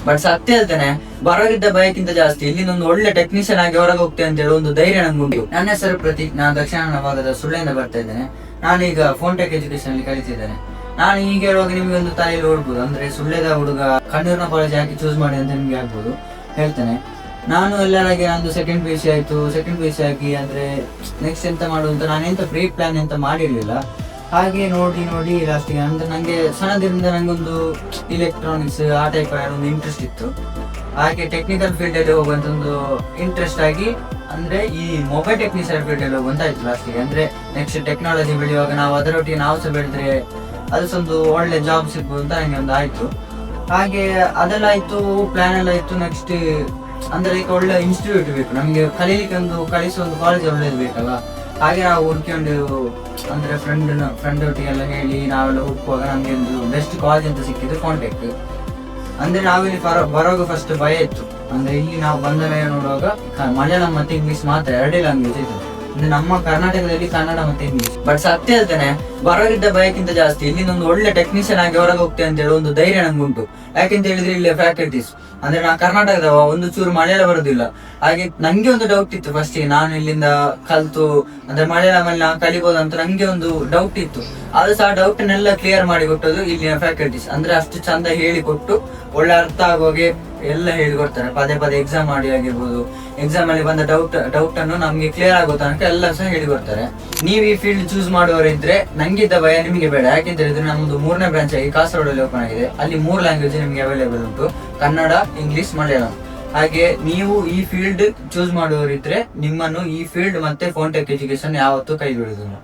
But ಸತ್ಯ ಹೇಳ್ತೇನೆ, ಹೊರಗಿದ್ದ ಭಯಕ್ಕಿಂತ ಜಾಸ್ತಿ ಇಲ್ಲಿಂದ ಒಂದು ಒಳ್ಳೆ ಟೆಕ್ನಿಷಿಯನ್ ಆಗಿ ಹೊರಗೆ ಹೋಗ್ತೇನೆ ಅಂತ ಹೇಳಿ ಒಂದು ಧೈರ್ಯ ನಂಗುಂಟು. ನನ್ನ ಹೆಸರು ಪ್ರತೀಕ್, ನಾನು ದಕ್ಷಿಣ ಕನ್ನಡ ಭಾಗದ ಸುಳ್ಳಿಯಿಂದ ಬರ್ತಾ ಇದ್ದೇನೆ. ನಾನೀಗ ಫೋನ್ಟೆಕ್ ಎಜುಕೇಶನ್ ಅಲ್ಲಿ ಕಲಿತಿದ್ದೇನೆ. ನಾನು ಈಗ ಹೇಳುವಾಗ ನಿಮ್ಗೆ ಒಂದು ತಲೆಯಲ್ಲಿ ಓಡ್ಬೋದು, ಅಂದ್ರೆ ಸುಳ್ಳ್ಯದ ಹುಡುಗ ಕಣ್ಣೂರಿನ ಕಾಲೇಜ್ ಯಾಕೆ ಚೂಸ್ ಮಾಡಿ ಅಂತ ನಿಮ್ಗೆ ಆಗ್ಬೋದು. ಹೇಳ್ತೇನೆ, ನಾನು ಎಲ್ಲರಾಗಿ ನಂದು ಸೆಕೆಂಡ್ PUC ಆಯ್ತು. ಸೆಕೆಂಡ್ PUC ಆಗಿ ಅಂದ್ರೆ ನೆಕ್ಸ್ಟ್ ಎಂತ ಮಾಡುವಂತ ನಾನೆಂತ ಪ್ರೀ ಪ್ಲಾನ್ ಎಂತ ಮಾಡಿರ್ಲಿಲ್ಲ. ಹಾಗೆ ನೋಡಿ ಲಾಸ್ಟಿಗೆ ಅಂದ್ರೆ ನಂಗೆ ಸಣ್ಣದ್ರಿಂದ ನಂಗೊಂದು ಇಲೆಕ್ಟ್ರಾನಿಕ್ಸ್ ಆ ಟೈಪ್ ಒಂದು ಇಂಟ್ರೆಸ್ಟ್ ಇತ್ತು. ಹಾಗೆ ಟೆಕ್ನಿಕಲ್ ಫೀಲ್ಡ್ ಅಲ್ಲಿ ಹೋಗುವಂತ ಒಂದು ಇಂಟ್ರೆಸ್ಟ್ ಆಗಿ ಅಂದ್ರೆ ಈ ಮೊಬೈಲ್ ಟೆಕ್ನಿಷಿಯನ್ ಫೀಲ್ಡ್ ಅಲ್ಲಿ ಹೋಗುವಂತ ಆಯ್ತು ಲಾಸ್ಟಿಗೆ. ಅಂದ್ರೆ ನೆಕ್ಸ್ಟ್ ಟೆಕ್ನಾಲಜಿ ಬೆಳೆಯುವಾಗ ನಾವು ಅದರೊಟ್ಟಿಗೆ ನಾವು ಸಹ ಬೆಳೆದ್ರೆ ಅದೊಂದು ಒಳ್ಳೆ ಜಾಬ್ ಸಿಗ್ಬೋದು ಅಂತ ನಂಗೆ ಒಂದು ಆಯ್ತು. ಹಾಗೆ ಅದೆಲ್ಲ ಆಯ್ತು, ಪ್ಲಾನ್ ಎಲ್ಲ ಆಯ್ತು. ನೆಕ್ಸ್ಟ್ ಅಂದ್ರೆ ಈಗ ಒಳ್ಳೆ ಇನ್ಸ್ಟಿಟ್ಯೂಟ್ ಬೇಕು ನಮ್ಗೆ ಕಲೀಲಿಕ್ಕೆ, ಒಂದು ಕಲಿಸುವ ಒಂದು ಕಾಲೇಜ್ ಒಳ್ಳೇದು ಬೇಕಲ್ಲ. ಹಾಗೆ ನಾವು ಹುಡ್ಕೊಂಡು ಅಂದ್ರೆ ಫ್ರೆಂಡ್ ಒಟ್ಟಿಗೆಲ್ಲ ಹೇಳಿ ನಾವೆಲ್ಲ ಹುಡುಕುವಾಗ ನಮ್ಗೆ ಒಂದು ಬೆಸ್ಟ್ ಕಾಲೇಜ್ ಅಂತ ಸಿಕ್ಕಿದ್ದು ಫೋನ್ಟೆಕ್. ಅಂದ್ರೆ ನಾವಿಲ್ಲಿ ಬರೋವಾಗ ಫಸ್ಟ್ ಭಯ ಇತ್ತು. ಅಂದ್ರೆ ಇಲ್ಲಿ ನಾವು ಬಂದ ಮೇಲೆ ನೋಡುವಾಗ ಮಲಯಾಳಂ ಮತ್ತೆ ಇಂಗ್ಲಿಷ್ ಮಾತ್ರ ಎರಡೇ ಲ್ಯಾಂಗ್ವೇಜ್ ಇತ್ತು. ಅಂದ್ರೆ ನಮ್ಮ ಕರ್ನಾಟಕದಲ್ಲಿ ಕನ್ನಡ ಮತ್ತೆ ಇಂಗ್ಲಿಷ್. ಬಟ್ ಸತ್ಯ ಹೇಳ್ತೇನೆ, ಹೊರಗಿದ್ದ ಭಯಕ್ಕಿಂತ ಜಾಸ್ತಿ ಇಲ್ಲಿಂದ ಒಂದು ಒಳ್ಳೆ ಟೆಕ್ನಿಷಿಯನ್ ಆಗಿ ಹೊರಗೆ ಹೋಗ್ತೇನೆ ಅಂತ ಹೇಳಿ ಒಂದು ಧೈರ್ಯ ನಂಗುಂಟು. ಯಾಕೆಂತ ಹೇಳಿದ್ರೆ ಇಲ್ಲಿ ಫ್ಯಾಕಲ್ಟೀಸ್ ಅಂದ್ರೆ ನಾ ಕರ್ನಾಟಕದವ, ಒಂದು ಚೂರು ಮಲಯಾಳ ಬರೋದಿಲ್ಲ. ಹಾಗೆ ನಂಗೆ ಒಂದು ಡೌಟ್ ಇತ್ತು ಫಸ್ಟ್, ನಾನು ಇಲ್ಲಿಂದ ಕಲ್ತು ಅಂದ್ರೆ ಮಲಯಾಳಮಲ್ಲಿ ನಾ ಕಲಿಬಹುದು ಅಂತ ನಂಗೆ ಒಂದು ಡೌಟ್ ಇತ್ತು. ಆದ್ರೂ ಸಹ ಡೌಟ್ನೆಲ್ಲ ಕ್ಲಿಯರ್ ಮಾಡಿ ಕೊಟ್ಟದ್ದು ಇಲ್ಲಿನ ಫ್ಯಾಕಲ್ಟೀಸ್. ಅಂದ್ರೆ ಅಷ್ಟು ಚಂದ ಹೇಳಿಕೊಟ್ಟು ಒಳ್ಳೆ ಅರ್ಥ ಆಗೋಗೆ ಎಲ್ಲ ಹೇಳಿಕೊಡ್ತಾರೆ. ಪದೇ ಪದೇ ಎಕ್ಸಾಮ್ ಮಾಡಿ ಆಗಿರ್ಬೋದು, ಎಕ್ಸಾಮ್ ಅಲ್ಲಿ ಬಂದ ಡೌಟ್ ಅನ್ನು ನಮ್ಗೆ ಕ್ಲಿಯರ್ ಆಗೋ ತನಕ ಎಲ್ಲ ಸಹ ಹೇಳಿಕೊಡ್ತಾರೆ. ನೀವು ಈ ಫೀಲ್ಡ್ ಚೂಸ್ ಮಾಡುವವರಿದ್ರೆ ನಂಗಿದ್ದ ಭಯ ನಿಮಗೆ ಬೇಡ. ಯಾಕೆಂತ ಹೇಳಿದ್ರೆ ನಮ್ಮದು 3ನೇ ಬ್ರಾಂಚ್ ಆಗಿ ಕಾಸರಗೋಡಲ್ಲಿ ಓಪನ್ ಆಗಿದೆ. ಅಲ್ಲಿ 3 ಲ್ಯಾಂಗ್ವೇಜ್ ನಿಮಗೆ ಅವೈಲೇಬಲ್ ಉಂಟು, ಕನ್ನಡ, ಇಂಗ್ಲಿಷ್, ಮಲಯಾಳಂ. ಹಾಗೆ ನೀವು ಈ ಫೀಲ್ಡ್ ಚೂಸ್ ಮಾಡುವವರಿದ್ರೆ ನಿಮ್ಮನ್ನು ಈ ಫೀಲ್ಡ್ ಮತ್ತೆ ಫೋನ್ಟೆಕ್ ಎಜುಕೇಶನ್ ಯಾವತ್ತೂ ಕೈ ಬಿಡುವುದಿಲ್ಲ.